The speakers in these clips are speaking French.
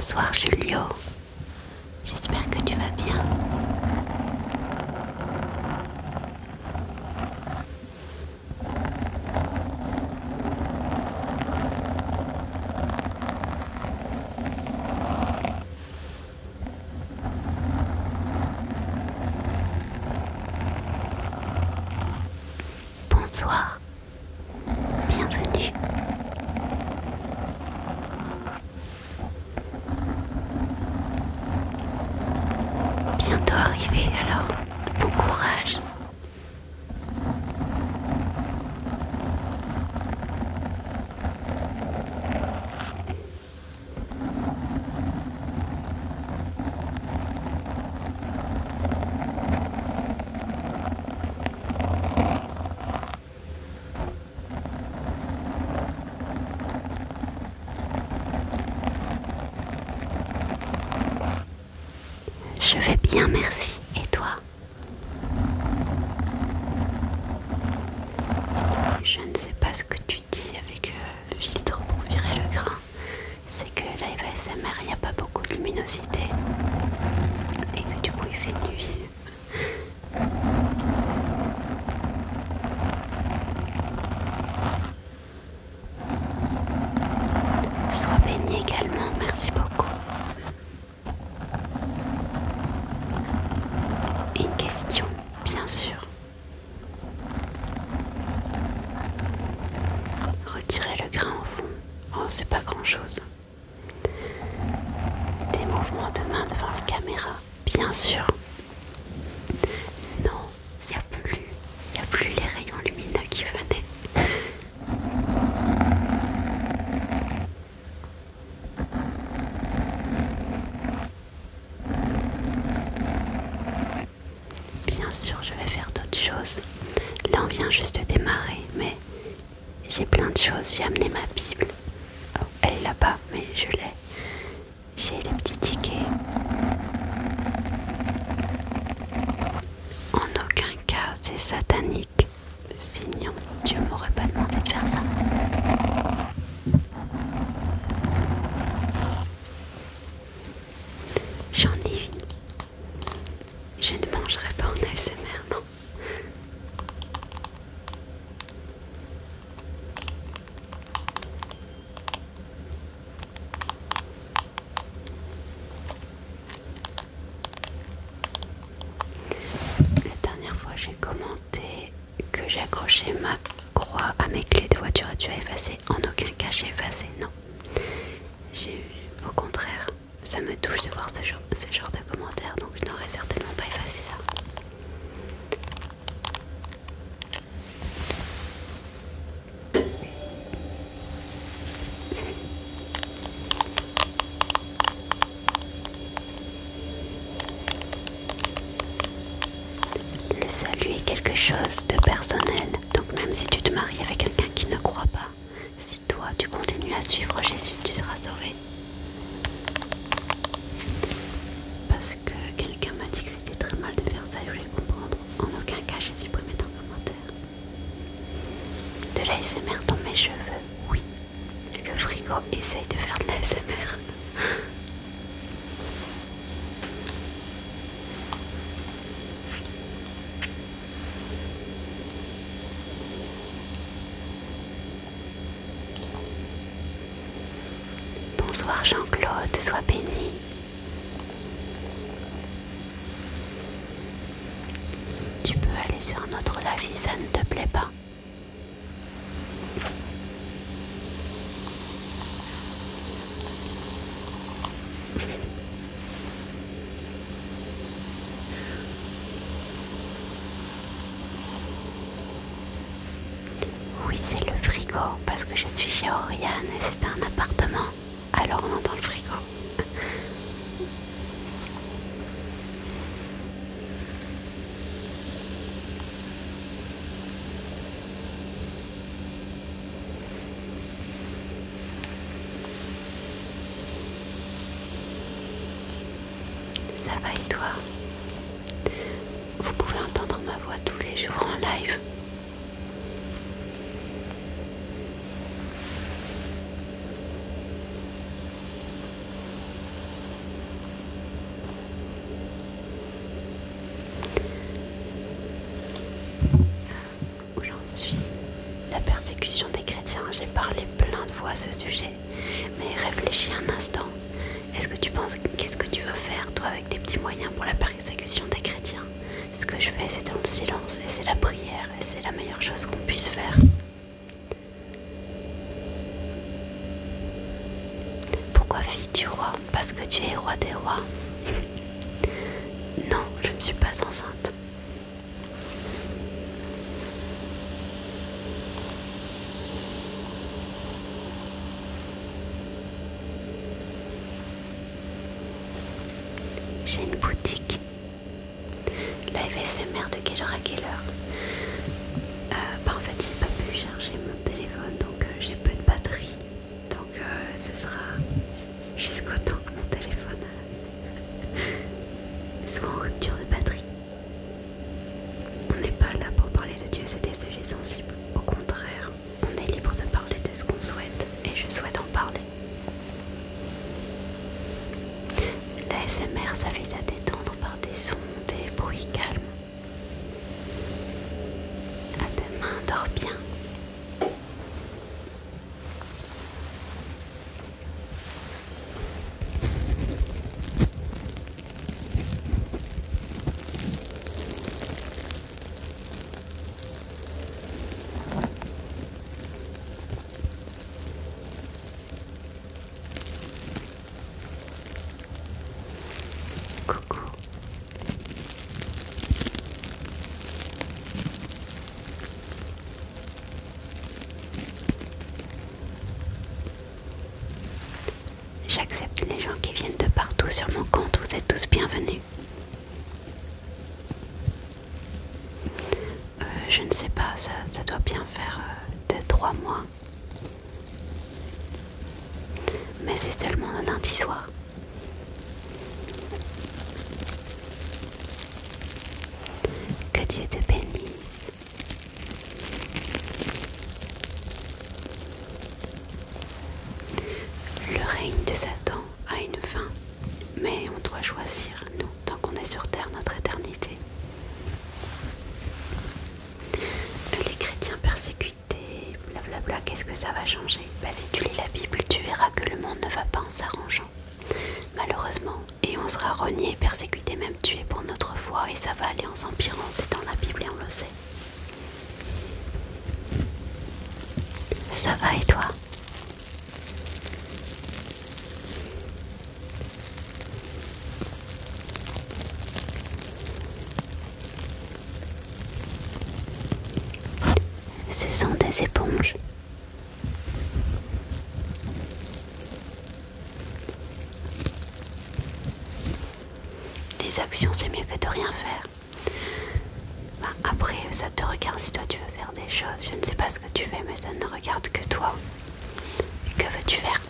Bonsoir Julio, j'espère que tu vas bien. Bonsoir, bienvenue. Bientôt arrivé, alors bon courage. Je vais bien, merci. Et toi? Je ne sais pas ce que tu dis avec filtre pour virer le grain. C'est que live ASMR, il n'y a pas beaucoup de luminosité. Et que du coup, il fait nuit. Sois béni également, merci beaucoup. Une question, bien sûr. Retirer le grain au fond. Oh, c'est pas grand chose. Des mouvements de main devant la caméra, bien sûr. Non, il n'y a plus les rayons lumineux qui venaient. Bien sûr, je vais faire d'autres choses. Là, on vient juste de démarrer, mais j'ai plein de choses. J'ai amené ma Bible. Oh, elle est là-bas, mais je l'ai. J'ai les petits tickets. En aucun cas, c'est satanique. Sinon, Dieu m'aurait pas demandé de faire ça. J'en ai une. Je ne mangerai pas en ASMR, non. La dernière fois, j'ai commenté que j'accrochais ma croix à mes clés de voiture et tu as effacé. En aucun cas, j'ai effacé, non. Au contraire, ça me touche de voir ce genre de commentaires, donc je n'aurais certainement pas effacé ça. Le salut est quelque chose de personnel, donc même si tu te maries avec quelqu'un qui ne croit pas, si toi tu continues à suivre Jésus, tu seras sauvé. Parce que quelqu'un m'a dit que c'était très mal de faire ça et je voulais comprendre. En aucun cas j'ai supprimé ton commentaire. De l'ASMR dans mes cheveux, oui. Le frigo essaye de faire de l'ASMR. Bonsoir Jean-Claude, sois béni. Tu peux aller sur un autre live si ça ne te plaît pas. Oui, c'est le frigo, parce que je suis chez Oriane et c'est un appartement. Alors on entend le frigo. Ça va et toi? Vous pouvez entendre ma voix tous les jours en live. fois à ce sujet, mais réfléchis un instant. Qu'est-ce que tu veux faire toi avec tes petits moyens pour la persécution des chrétiens? Ce que je fais, c'est dans le silence et c'est la prière et c'est la meilleure chose qu'on puisse faire. Pourquoi fille-tu roi? Parce que tu es roi des rois. Non, je ne suis pas enceinte. J'ai une boutique. Live SMR de quelle heure à quelle heure? En fait, j'ai pas pu charger mon téléphone, donc j'ai peu de batterie. Donc ce sera jusqu'au temps que mon téléphone soit en rupture de batterie. On n'est pas là pour parler de Dieu, c'est des sujets sensibles. Au contraire, on est libre de parler de ce qu'on souhaite, et je souhaite en parler. La SMR, ça vise à détendre par des sons, des bruits calmes. À demain, dors bien. Coucou. J'accepte les gens qui viennent de partout sur mon compte, vous êtes tous bienvenus. Je ne sais pas, ça doit bien faire 2-3 mois. Mais c'est seulement le lundi soir. Que Dieu te bénisse. Le règne de Satan a une fin, mais on doit choisir, nous, tant qu'on est sur terre, notre éternité. Les chrétiens persécutés, blablabla, qu'est-ce que ça va changer? Si tu lis la Bible, tu verras que le monde ne va pas en s'arrangeant. Malheureusement, et on sera renié, persécuté, même tué pour notre foi, et ça va aller en s'empirant, c'est dans la Bible et on le sait. Ça va et toi? Ce sont des éponges. Des actions, c'est mieux que de rien faire. Après, ça te regarde si toi tu veux faire des choses. Je ne sais pas ce que tu fais, mais ça ne regarde que toi. Que veux-tu faire?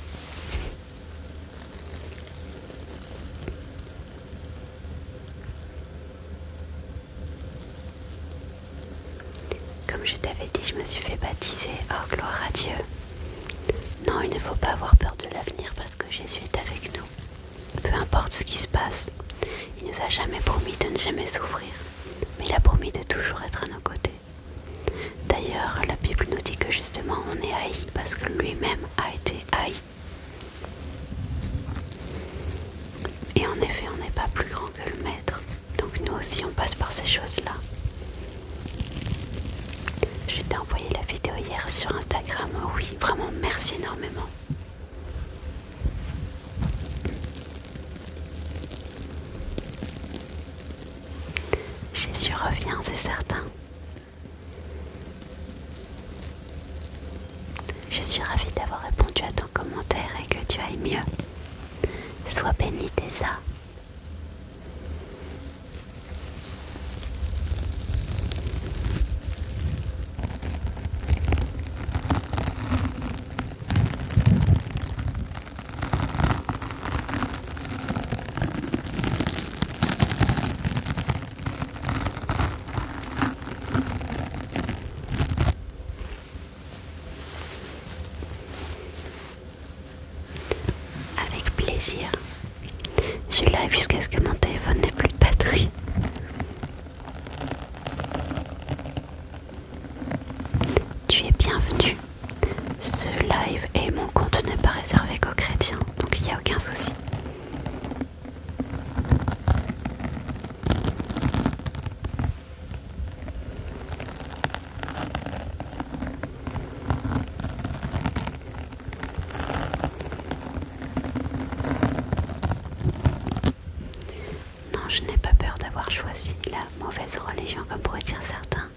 Comme je t'avais dit, je me suis fait baptiser. Oh, gloire à Dieu. Non, il ne faut pas avoir peur de l'avenir parce que Jésus est avec nous. Peu importe ce qui se passe, il nous a jamais promis de ne jamais souffrir, mais il a promis de toujours être à nos côtés. D'ailleurs, la Bible nous dit que justement on est haï parce que lui-même a été haï. Et en effet, on n'est pas plus grand que le Maître, donc nous aussi on passe par ces choses-là. Je t'ai envoyé la vidéo hier sur Instagram, oui, vraiment merci énormément. Jésus revient, c'est certain. Je suis ravie d'avoir répondu à ton commentaire et que tu ailles mieux. Sois béni, Tessa. Je live jusqu'à ce que mon téléphone n'ait plus de batterie. Tu es bienvenu. Ce live est mon religion comme pourraient dire certains,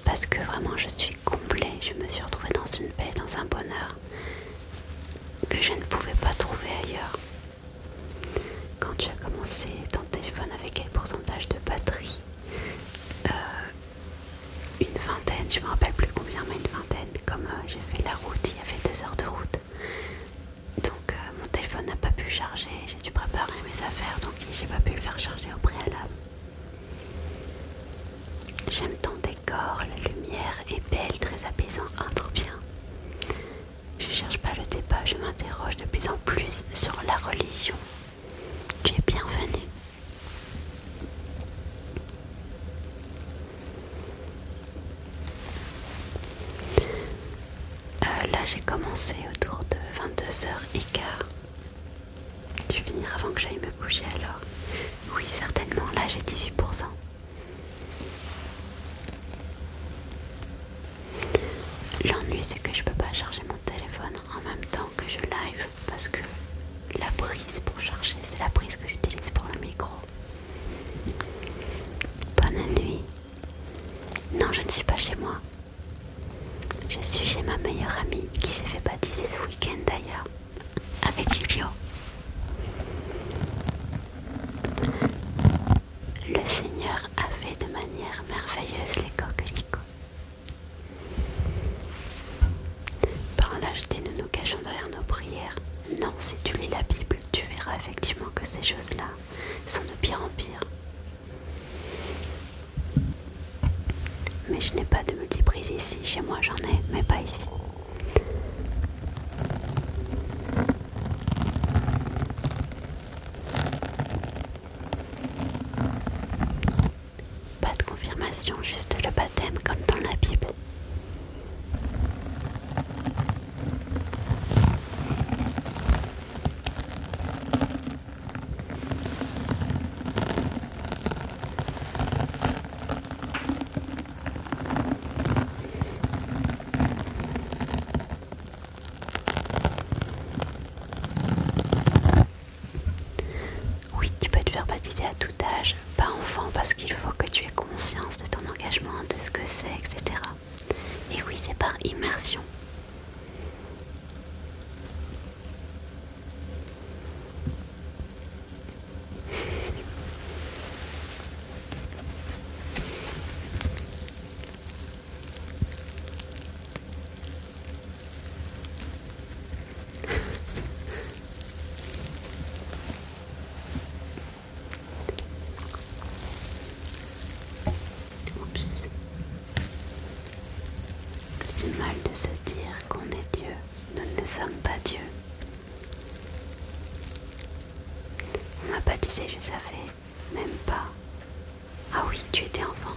parce que vraiment je suis comblée, je me suis retrouvée dans une paix, dans un bonheur que je ne pouvais pas trouver ailleurs. Quand tu as commencé ton téléphone avec quel pourcentage de batterie? Une vingtaine, je me rappelle plus combien, mais une vingtaine. Comme j'ai fait la route, il y avait 2 heures de route. Donc mon téléphone n'a pas pu charger, j'ai dû préparer mes affaires, donc j'ai pas pu le faire charger au préalable. J'aime ton décor, la lumière est belle, très apaisant, trop bien. Je cherche pas le débat, je m'interroge de plus en plus sur la religion. Tu es bienvenue. Là j'ai commencé autour de 22h15. Tu finiras avant que j'aille me coucher alors? Oui, certainement, là j'ai 18%. L'ennui c'est que je peux pas charger mon téléphone en même temps que je live parce que la prise pour charger c'est la prise que j'utilise pour le micro. Bonne nuit. Non, je ne suis pas chez moi. Je suis chez ma meilleure amie qui s'est fait baptiser ce week-end d'ailleurs, avec Gilio. Le Seigneur a fait de manière merveilleuse les coquelicots. Par lâcheté, nous nous cachons derrière nos prières. Non, si tu lis la Bible, tu verras effectivement que ces choses-là sont de pire en pire. Mais je n'ai pas de multiprise ici. Chez moi, j'en ai, mais pas ici. Pas de confirmation, juste le baptême comme dans la Bible. Oui, tu peux te faire baptiser à tout âge, pas enfant, parce qu'il faut que tu aies conscience de ton engagement, de ce que c'est, etc. Et oui, c'est par immersion. Oups. C'est mal de se dire qu'on est Dieu. Nous ne sommes pas Dieu. On m'a baptisé, je savais même pas. Ah oui, tu étais enfant.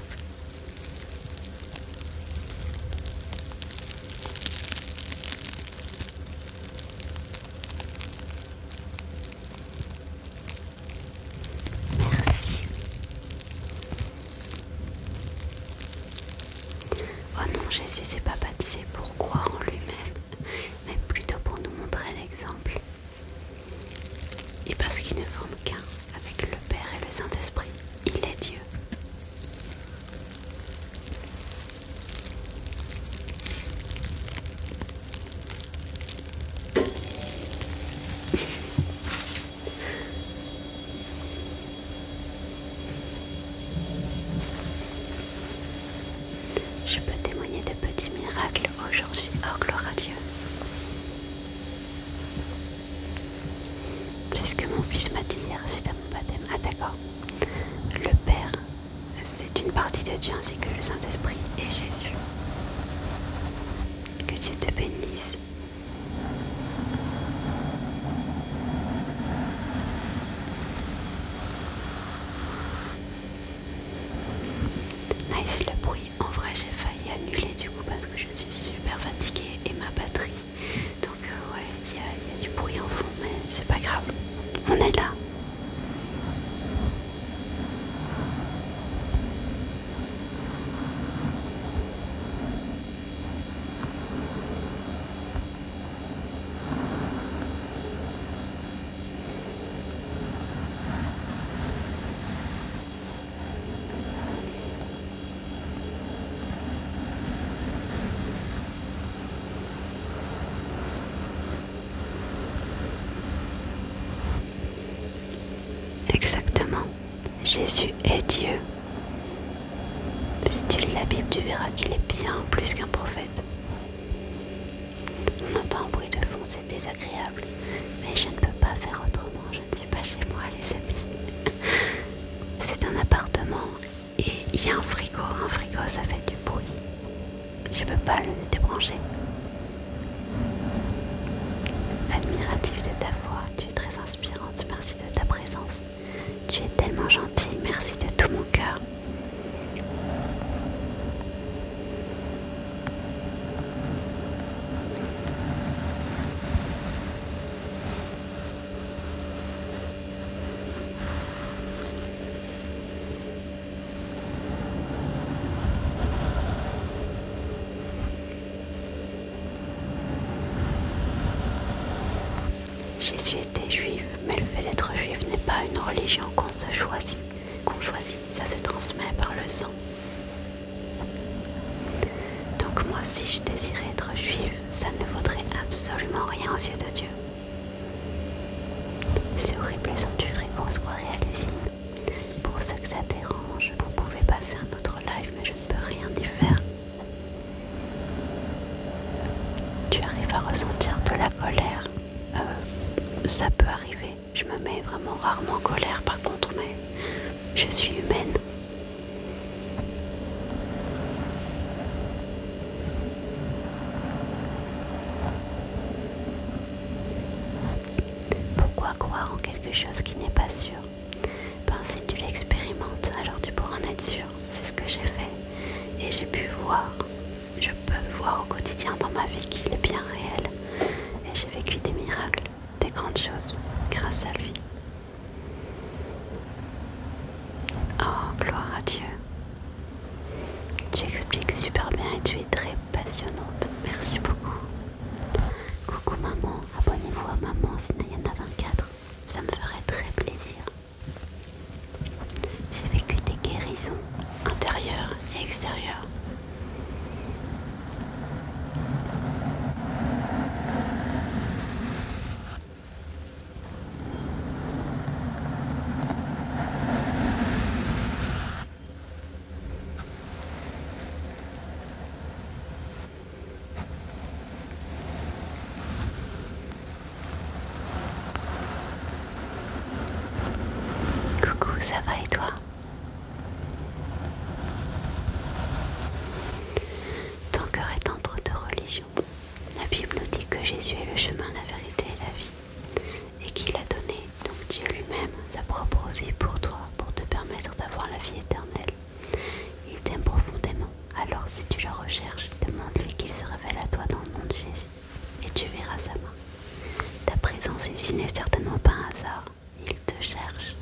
Merci. Oh non, Jésus s'est pas baptisé pour croire en lui-même, mais plutôt pour nous montrer l'exemple. Et parce qu'il ne forme qu'un avec le Père et le Saint-Esprit, il est Dieu. Je peux témoigner de petits miracles aujourd'hui. Oh, gloire à Dieu. C'est ce que mon fils m'a dit hier suite à mon baptême. Ah d'accord. Le Père, c'est une partie de Dieu ainsi que le Saint-Esprit et Jésus. Que Dieu te bénisse. Nice le bruit. En vrai, j'ai failli annuler du coup parce que je suis super fatiguée et ma batterie. Donc ouais, il y a du bruit en fond, mais c'est pas grave. On est là. Jésus est Dieu. Si tu lis la Bible, tu verras qu'il est bien plus qu'un prophète. On entend un bruit de fond, c'est désagréable, mais je ne peux pas faire autrement, je ne suis pas chez moi les amis. C'est un appartement et il y a un frigo ça fait du bruit. Je ne peux pas le débrancher. Admiratif de ta voix, tu es très inspirante, merci de ta présence. Tu es tellement gentille, merci de tout mon cœur. Jésus était juif, mais le fait d'être juif n'est pas une religion qu'on choisit, ça se transmet par le sang. Donc moi, si je désirais être juive, ça ne vaudrait absolument rien aux yeux de Dieu. C'est horrible le son du frigo, on se croirait à l'usine. Pour ceux que ça dérange, vous pouvez passer un autre live, mais je ne peux rien y faire. Tu arrives à ressentir de la colère. Ça peut arriver, je me mets vraiment rarement en colère par contre, mais je suis humaine. Pourquoi croire en quelque chose qui n'est pas sûr? Si tu l'expérimentes, alors tu pourras en être sûr. C'est ce que j'ai fait et j'ai pu voir, je peux voir au quotidien dans ma vie qu'il est bien réel et j'ai vécu des miracles, des grandes choses grâce à lui. Oh, gloire à Dieu. Tu expliques super bien et tu es très passionnante. Merci beaucoup. Coucou maman, abonnez-vous à maman sinon il y en a 24. Ça me ferait très plaisir. J'ai vécu des guérisons intérieures et extérieures. Coucou, ça va et toi? Ton cœur est entre deux religions. La Bible nous dit que Jésus est le chemin, la vérité et la vie, et qu'il a donné, donc Dieu lui-même, sa propre vie pour toi, pour te permettre d'avoir la vie éternelle. Il t'aime profondément, alors si tu le recherches, demande-lui qu'il se révèle à toi dans le nom de Jésus, et tu verras sa main. Ta présence ici n'est certainement pas un hasard, il te cherche.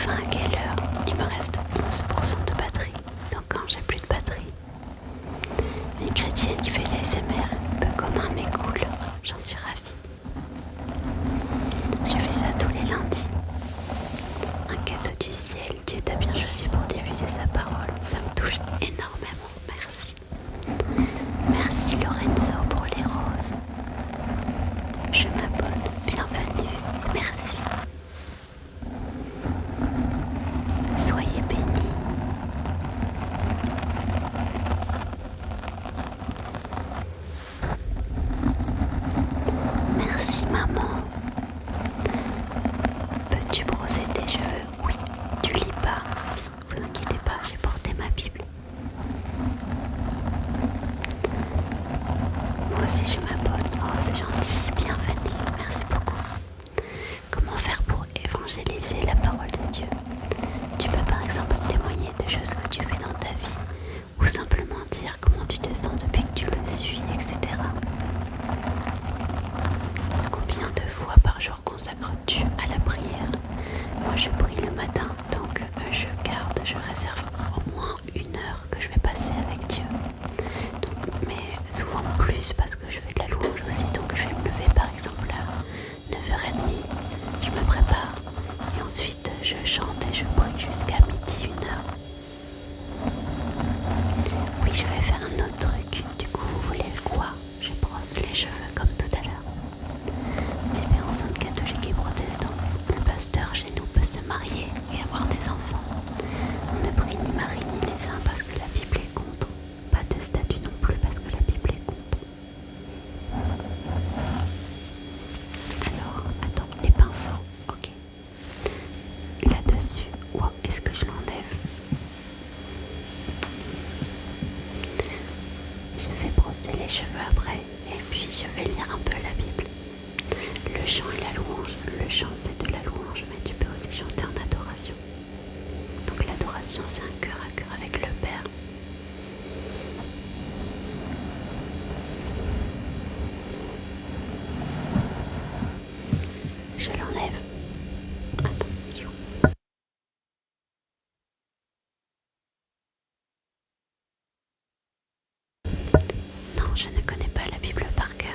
fin, à quelle heure? Il me reste 11% de batterie. Donc quand j'ai plus de batterie, une chrétienne qui fait l'ASMR, peu commun mais cool, j'en suis ravie. Je fais ça tous les lundis. Un cadeau du ciel, Dieu t'a bien choisi pour diffuser sa parole. Ça me touche énormément, merci. Merci Lorenzo pour les roses. Je m'abonne, bienvenue, merci. Soyez bénis. Merci maman. Peux-tu brosser tes cheveux? Oui. Tu lis pas? Si, vous inquiétez pas, j'ai porté ma Bible. Moi aussi je m'abonne. Oh c'est gentil, bienvenue, merci beaucoup. Comment faire pour évangéliser la parole de Dieu? Tu peux par exemple témoigner des choses que tu fais dans ta vie ou simplement dire comment tu te sens depuis que tu le suis, etc. Combien de fois par jour consacres-tu à la prière? Moi je prie le matin, donc je réserve au moins 1 heure que je vais passer avec Dieu. Donc, mais souvent plus parce que je fais de la louange aussi, donc je vais me lever par exemple à 9h30, je me prépare et ensuite je chante et je prie jusqu'à midi, 1 heure. Oui, je vais faire un autre truc. Du coup, vous voulez quoi? Je brosse les cheveux comme tout à l'heure. C'est bien en zone catholique et protestant. Le pasteur chez nous peut se marier et avoir des enfants. On ne prie ni Marie ni les saints parce que la Bible est contre. Pas de statue non plus parce que la Bible est contre. Alors, attends, les pinceaux, ok. Là-dessus, wow, est-ce que je l'enlève? Je vais brosser les cheveux après et puis je vais lire un peu la Bible. Le chant et la louange. Le chant c'est de la louange, mais tu peux aussi chanter en adoration. Donc l'adoration c'est un cœur à cœur avec le Père. Je l'enlève. Attends, il est où? Non, je ne connais pas la Bible par cœur.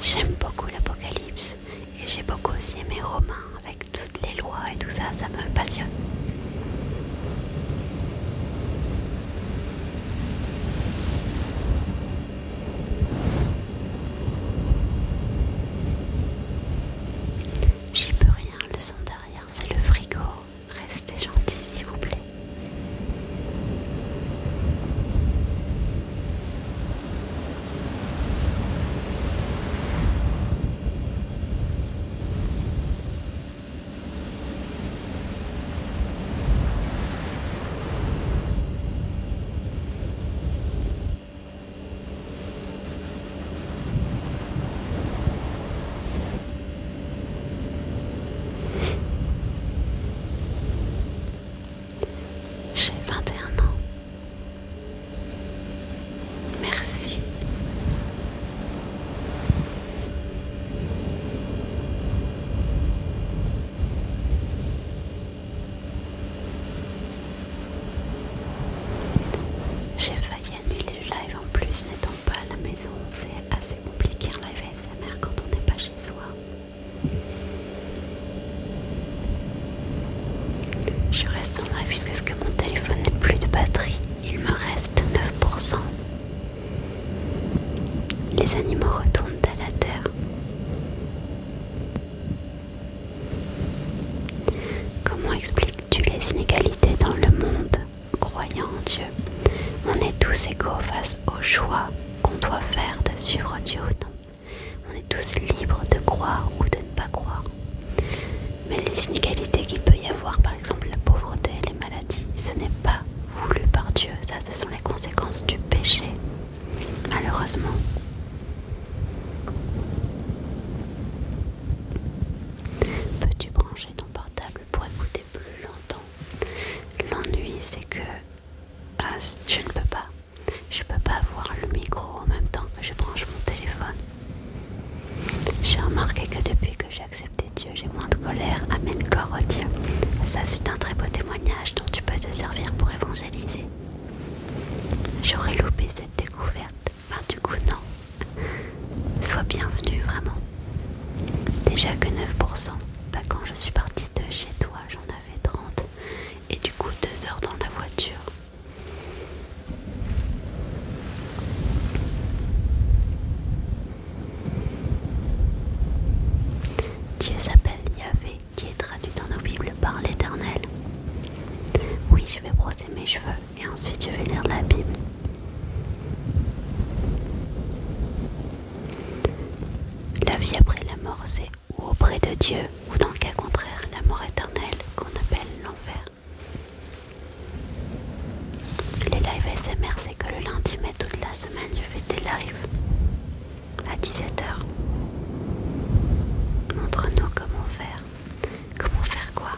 J'aime beaucoup l'Apocalypse et j'ai beaucoup aussi aimé Romains avec toutes les lois et tout ça, ça me passionne. J'y peux rien, le son derrière c'est le frigo. Restez gentils s'il vous plaît. J'ai 21 ans. Merci. J'ai failli annuler le live en plus, n'étant pas à la maison. C'est assez compliqué un live ASMR quand on n'est pas chez soi. Je reste en live jusqu'à ce que mon téléphone n'ait plus de batterie. Il me reste 9%. Les animaux retournent à la terre. Comment expliques-tu les inégalités dans le monde? Croyant en Dieu, on est tous égaux face au choix qu'on doit faire de suivre Dieu ou non. On est tous libres de croire ou de ne pas croire. Mais les inégalités qu'il peut y avoir, par exemple la pauvreté, les maladies, ce n'est pas voulu par Dieu. Ça, ce sont les conséquences du péché, malheureusement. Peux-tu brancher ton portable pour écouter plus longtemps? L'ennui, c'est que je ne peux pas. Je peux pas avoir le micro en même temps que je branche Dieu s'appelle Yahvé, qui est traduit dans nos Bibles par l'Éternel. Oui, je vais brosser mes cheveux et ensuite je vais lire la Bible. La vie après la mort, c'est ou auprès de Dieu, ou dans le cas contraire, la mort éternelle qu'on appelle l'enfer. Les lives ASMR, c'est que le lundi, mais toute la semaine, je fais des lives à 17h. Montre-nous comment faire. Comment faire quoi?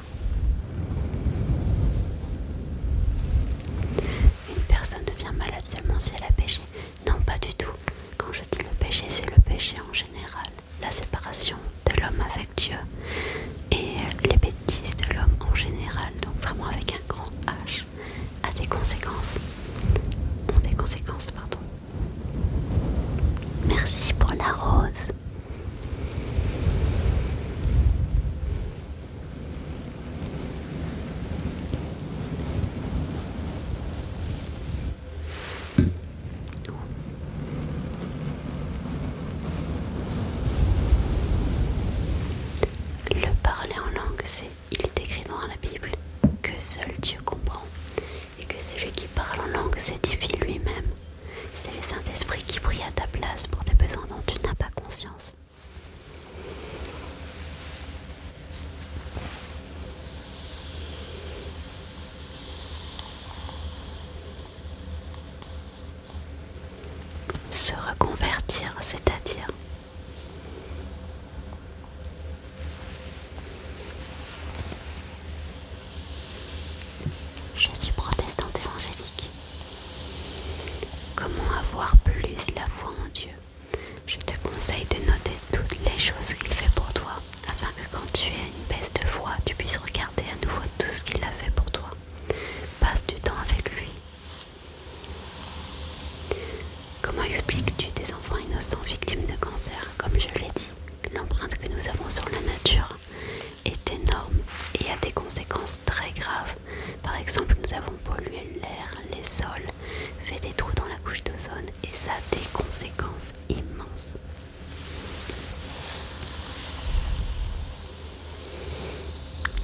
Une personne devient malade seulement si elle a péché. Non, pas du tout. Quand je dis le péché, c'est le péché en général. La séparation de l'homme avec Dieu et les bêtises de l'homme en général. Donc vraiment avec un grand H, a des conséquences. Ont des conséquences, pardon. Merci pour la rose. Le parler en langue, il est écrit dans la Bible que seul Dieu comprend et que celui qui parle en langue s'édifie lui-même. C'est le Saint-Esprit qui prie à ta place pour des besoins dont tu n'as pas conscience. Se reconvertir, c'est-à-dire je suis protestante évangélique. Comment avoir plus la foi en Dieu? Je te conseille de noter toutes les choses qu'il fait pour toi, afin que quand tu aies une baisse de foi, tu puisses regarder à nouveau tout ce qu'il a fait pour toi. Passe du temps avec lui. Comment expliques-tu des enfants innocents victimes de cancer? Comme je l'ai dit, l'empreinte que nous avons sur la nature est énorme et a des conséquences très graves. Par exemple, nous avons pollué l'air, les sols, fait des trous dans la couche d'ozone et ça a des conséquences immenses.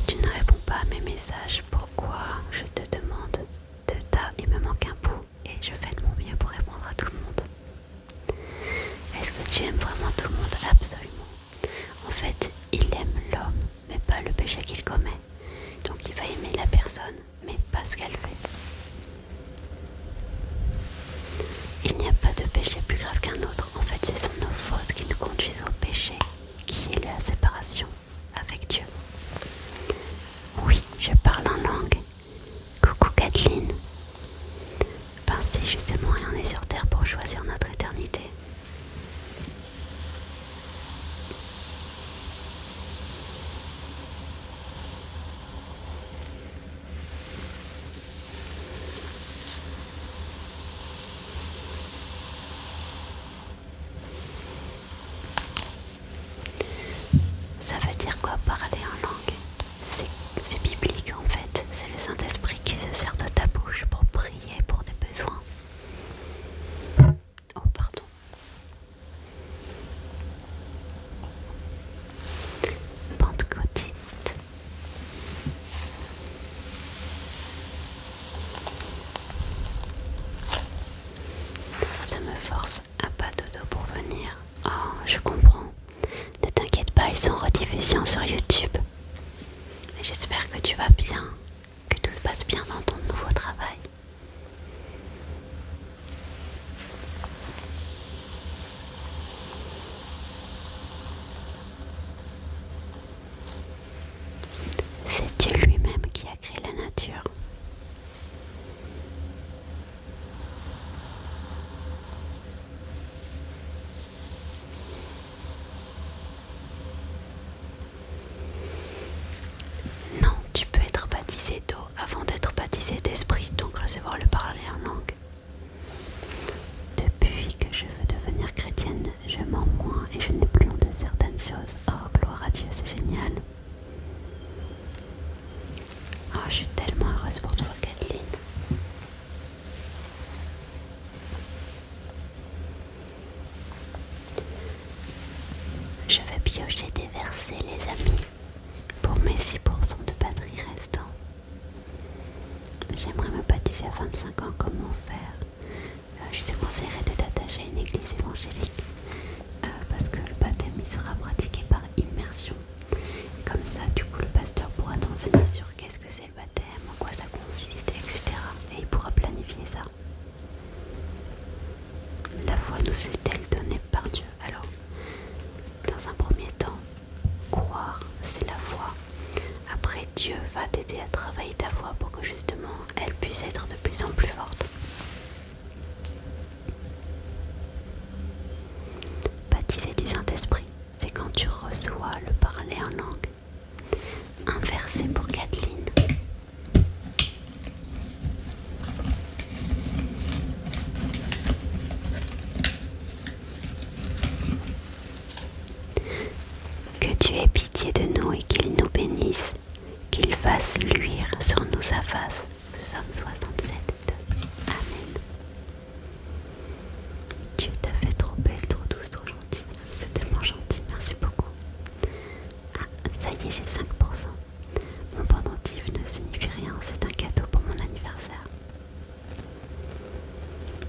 Tu ne réponds pas à mes messages. Pourquoi? Je te demande de ta, il me manque un bout et je fais de mon mieux pour répondre à tout le monde. Est-ce que tu aimes vraiment tout le monde? Absolument. En fait, il aime l'homme, mais pas le péché qu'il commet. Donc il va aimer la personne, mais pas ce qu'elle fait. Il n'y a pas de péché plus grave qu'un autre. En fait, ce sont nos fautes qui nous conduisent au péché, qui est la séparation avec Dieu. Oui, je parle en langue. Coucou Kathleen. Ben si, justement, et on est sur Terre pour choisir notre éternité. Ça veut dire quoi parler en langue? C'est biblique en fait. C'est le Saint-Esprit qui se sert de ta bouche pour prier pour tes besoins. Oh pardon. Pentecôtiste. Ça me force à pas dodo pour venir. Oh, je comprends. Ne t'inquiète pas, ils sont en rediffusion sur YouTube. Et j'espère que tu vas bien, que tout se passe bien dans ton nouveau travail. C'est Dieu lui-même qui a créé la nature. Non, tu peux être baptisé d'eau avant d'être baptisé d'esprit, donc j'ai des versets, les amis, pour mes 6% de batterie restants. J'aimerais me baptiser à 25 ans, comment faire? Je te conseillerais de t'attacher à une église évangélique parce que le baptême il sera pratiqué par immersion. Comme ça, du coup, le pasteur pourra t'enseigner sur qu'est-ce que c'est le baptême, en quoi ça consiste, etc. Et il pourra planifier ça. La foi nous est-elle donnée par Dieu? Alors, dans un premier temps, croire, c'est la foi. Après, Dieu va t'aider à travailler ta foi pour que justement, elle puisse être de plus en plus forte. Baptisé du Saint-Esprit, c'est quand tu reçois le parler en langue. Un verset pour Kathleen. Que Dieu ait pitié de nous et qu'il nous bénisse, qu'il fasse luire sur nous sa face. Psaume 67, 2. Amen. Dieu t'a fait trop belle, trop douce, trop gentille. C'est tellement gentil, merci beaucoup. Ah, ça y est, j'ai 5%. Mon pendentif ne signifie rien, c'est un cadeau pour mon anniversaire.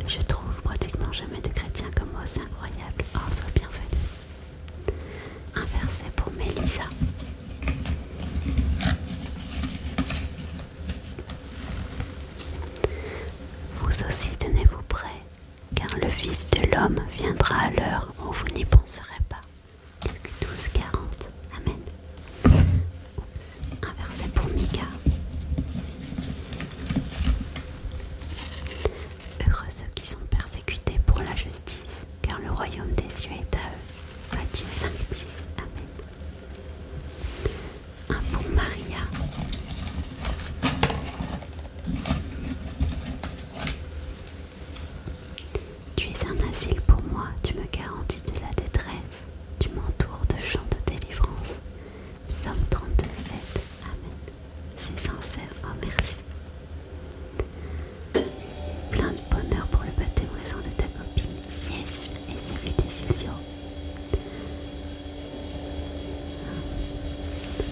Je trouve pratiquement jamais de chrétiens comme moi, c'est incroyable. Oh, c'est bien fait. Un verset pour Mélissa. Vous aussi tenez-vous prêts, car le Fils de l'homme viendra à l'heure où vous n'y penserez pas. Luc 12, 40. Amen. Un verset pour Mika. Heureux ceux qui sont persécutés pour la justice, car le royaume des cieux est à eux. Matthieu 5, 10. Amen. Un pour Maria. Tu es un asile pour moi, tu me garantis de la détresse, tu m'entoures de chants de délivrance. Psaume 32, 7. Amen. C'est sincère, oh merci. Plein de bonheur pour le baptême récent de ta copine, yes, et celui de Julio.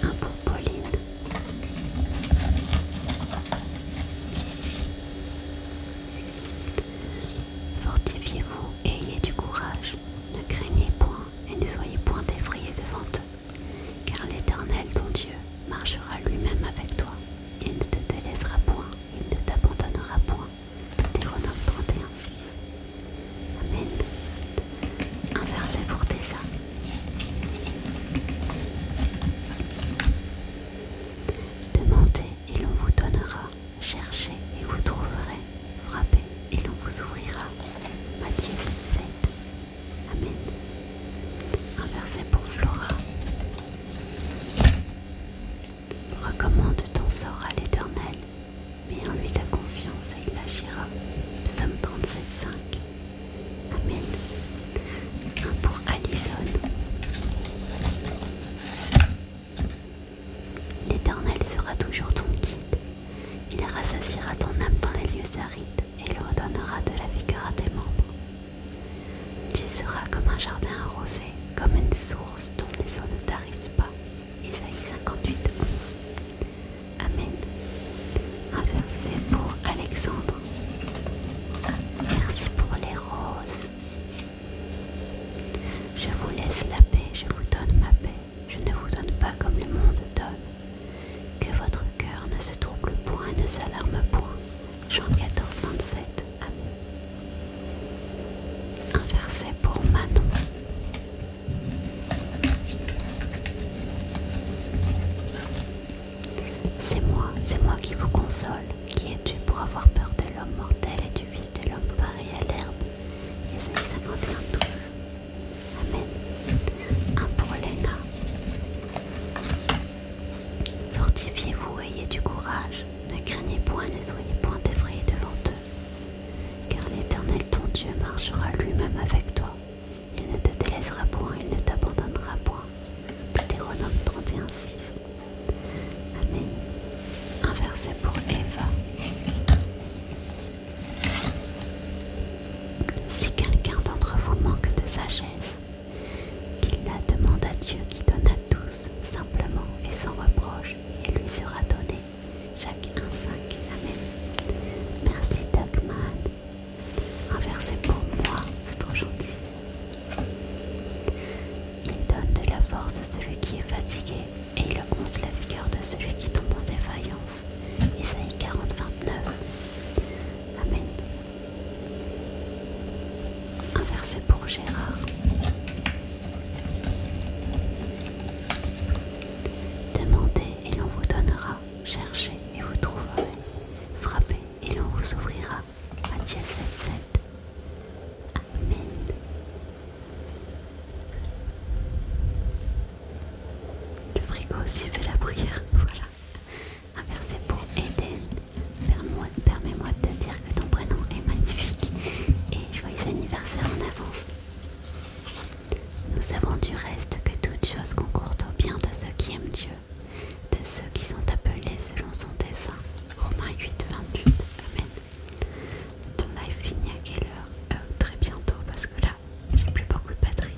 Un pour Pauline. Fortifiez-vous et ayez du courage, ne craignez point et ne soyez point effrayés devant eux, car l'Éternel ton Dieu marchera lui-même avec toi, il ne te délaissera point, il ne t'abandonnera point. Deutéronome 31, 6. Amen. Un verset pour Tessa. Demandez et l'on vous donnera, cherchez et vous trouverez, frappez et l'on vous ouvrira. Matthieu 7, 7. Amen. Un verset pour Flora. Recommande ton sort à l'Éternel, mets en lui ta confiance et il agira. Psaume 37, 5. Amen. Un pour Alison. L'Éternel sera toujours ton guide. Il rassasiera ton âme dans les lieux arides et il redonnera de la vigueur à tes membres. Tu seras comme un jardin arrosé, comme une source dont les eaux ne tarissent pas. Ésaïe 58, 11. Amen. Un verset pour Alexandre. Merci pour les roses. Je vous laisse la paix, je vous donne ma paix. Je ne vous donne pas comme le monde donne. Que votre cœur ne se trouble point et ne s'alarme point. Jean 14, 27. Amen. Un verset pour Manon. pour Gérard. Demandez et l'on vous donnera, cherchez et vous trouverez, frappez et l'on vous ouvrira. Matthieu 7,7. Amen. Le frigo aussi fait la prière, voilà. Un verset pour Eden. Permets-moi de te dire que ton prénom est magnifique et joyeux anniversaire en avance. Nous savons du reste que toutes choses concourent au bien de ceux qui aiment Dieu, de ceux qui sont appelés selon son dessein. Romains 8,28. Amen. Ton live finit à quelle heure? Très bientôt parce que là, j'ai plus beaucoup de batterie.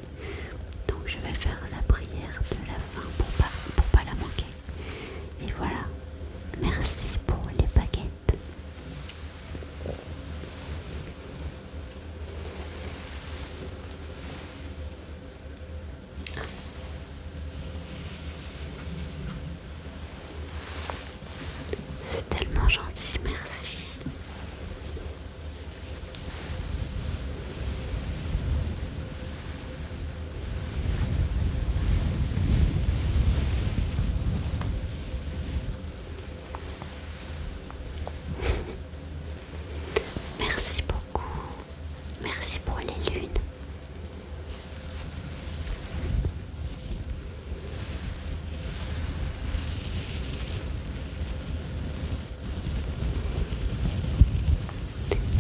Donc je vais faire la prière de la fin pour pas la manquer. Et voilà. Merci pour les baguettes. C'est tellement gentil, merci. Merci beaucoup. Merci pour les lunes.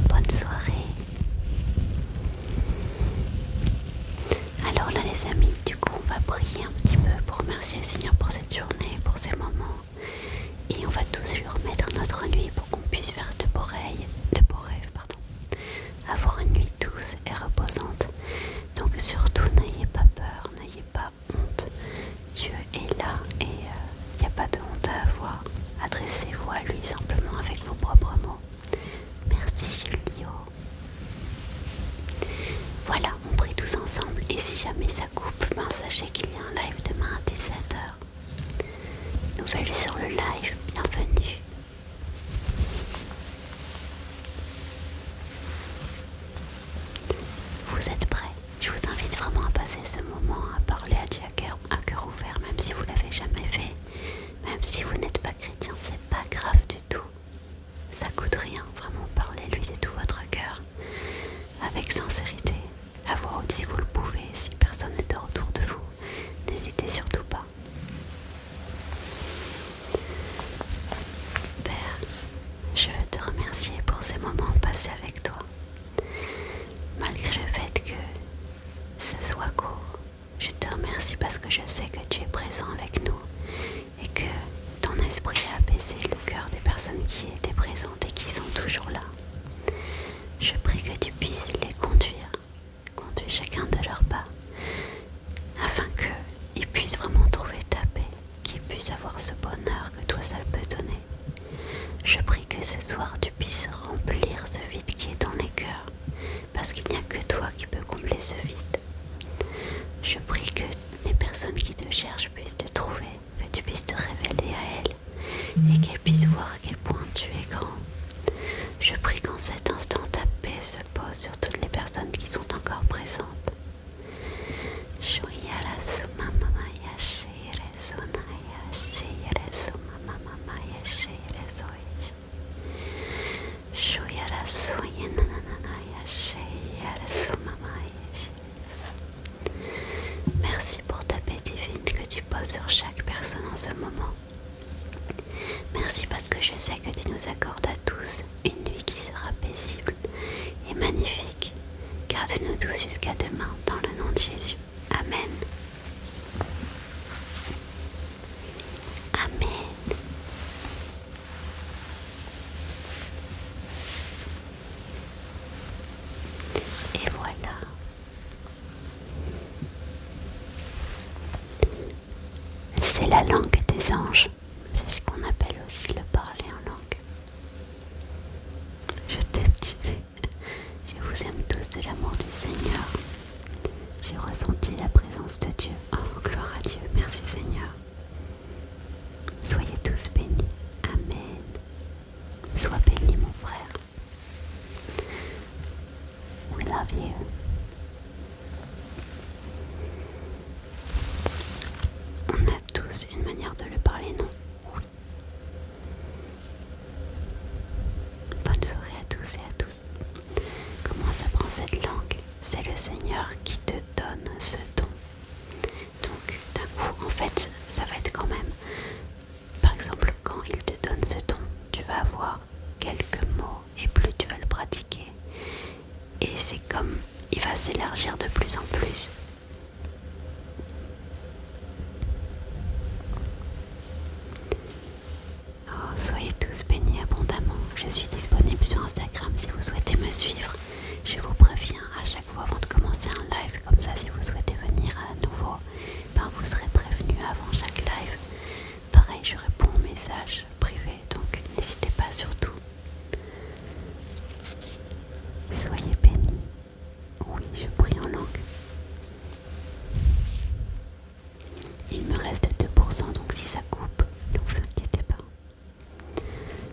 Bonne soirée. Alors là les amis, du coup on va prier un petit peu pour remercier le Seigneur pour cette journée, pour ces moments. Et on va tous lui remettre notre nuit pour qu'on puisse faire de beaux rêves, avoir une nuit douce et reposante. Donc surtout n'ayez pas peur, n'ayez pas honte. Dieu est là et il n'y a pas de honte à avoir. Adressez-vous à lui simplement avec vos propres mots. Merci Julio. Voilà, on prie tous ensemble et si jamais ça coupe, sachez qu'il y a un live demain à 17h. Nouvelle sur le live, bienvenue. Vous êtes prêts? Je vous invite vraiment à passer ce moment à parler à Dieu à cœur ouvert, même si vous l'avez jamais fait, même si vous n'êtes pas chrétien, c'est pas grave du tout. Ça coûte rien, vraiment parlez-lui de tout votre cœur, avec sincérité, à voix haute si vous le pouvez, si personne n'est autour de vous, n'hésitez surtout pas. Père, je veux te remercier pour ces moments passés avec toi. Malgré le fait que ça soit court, je te remercie parce que je sais que tu es présent avec nous et que ton esprit a apaisé le cœur des personnes qui étaient présentes et qui sont toujours là. Je prie que tu puisses les conduire chacun de leurs pas, afin qu'ils puissent vraiment trouver ta paix, qu'ils puissent avoir ce bonheur que toi seul peux donner. Je prie que ce soir tu puisses remplir ce vide qui est dans les cœurs, parce qu'il n'y a que toi qui peux combler ce vide. Je prie que les personnes qui te cherchent puissent te trouver, que tu puisses te révéler à elles, et qu'elles puissent voir à quel point tu es grand. Je prie qu'en cet instant ta paix se pose sur toutes les personnes qui sont encore présentes. Merci pour ta paix divine que tu poses sur chaque personne en ce moment. Merci parce que je sais que tu nous accordes à tous une nuit qui sera paisible et magnifique. Garde-nous tous jusqu'à demain dans le nom de Jésus. Amen. Amen. Et voilà. C'est la langue des anges. C'est ce qu'on appelle aussi le parler en langue. Je t'aime, tu sais. Je vous aime tous de l'amour du Seigneur. J'ai ressenti la présence de Dieu. Oh, gloire à Dieu. Merci Seigneur. Soyez tous bénis. Amen. Sois béni, mon frère. We love you. On a tous une manière de le parler, non? Oui. Bonne soirée à tous et à toutes. Comment s'apprend cette langue? C'est le Seigneur qui te donne ce don. Donc d'un coup, en fait, ça va être quand même... Par exemple, quand il te donne ce don, tu vas avoir quelques mots et plus tu vas le pratiquer. Et c'est comme il va s'élargir de plus en plus. Oh, soyez tous bénis abondamment. Je suis disponible sur Instagram si vous souhaitez me suivre. Je vous préviens à chaque fois avant de commencer un live. Comme ça, si vous souhaitez venir à nouveau, ben vous serez prévenu avant chaque live. Pareil, je réponds aux messages privés, donc n'hésitez pas surtout. Soyez bénis. Oui, je prie en langue. Il me reste 2%, donc si ça coupe, ne vous inquiétez pas.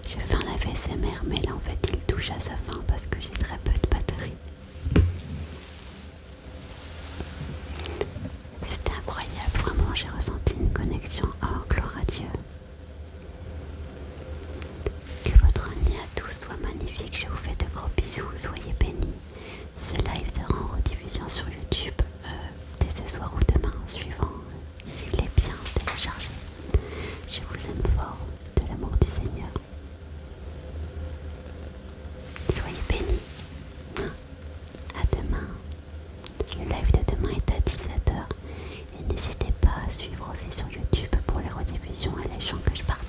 Je fais un live ASMR, mais là en fait il touche à sa fin parce que j'ai très peu de batterie. C'était incroyable, vraiment j'ai ressenti une connexion. Oh, gloire à Dieu. Que votre nuit à tous soit magnifique, je vous fais de gros bisous, soyez bénis. Ce live sera en rediffusion sur YouTube dès ce soir ou demain, suivant s'il est bien téléchargé. Je vous aime fort, de l'amour du Seigneur. Soyez bénis. À demain. Le live de demain est à 17h. Et n'hésitez pas à suivre aussi sur YouTube pour les rediffusions et les chants que je partage.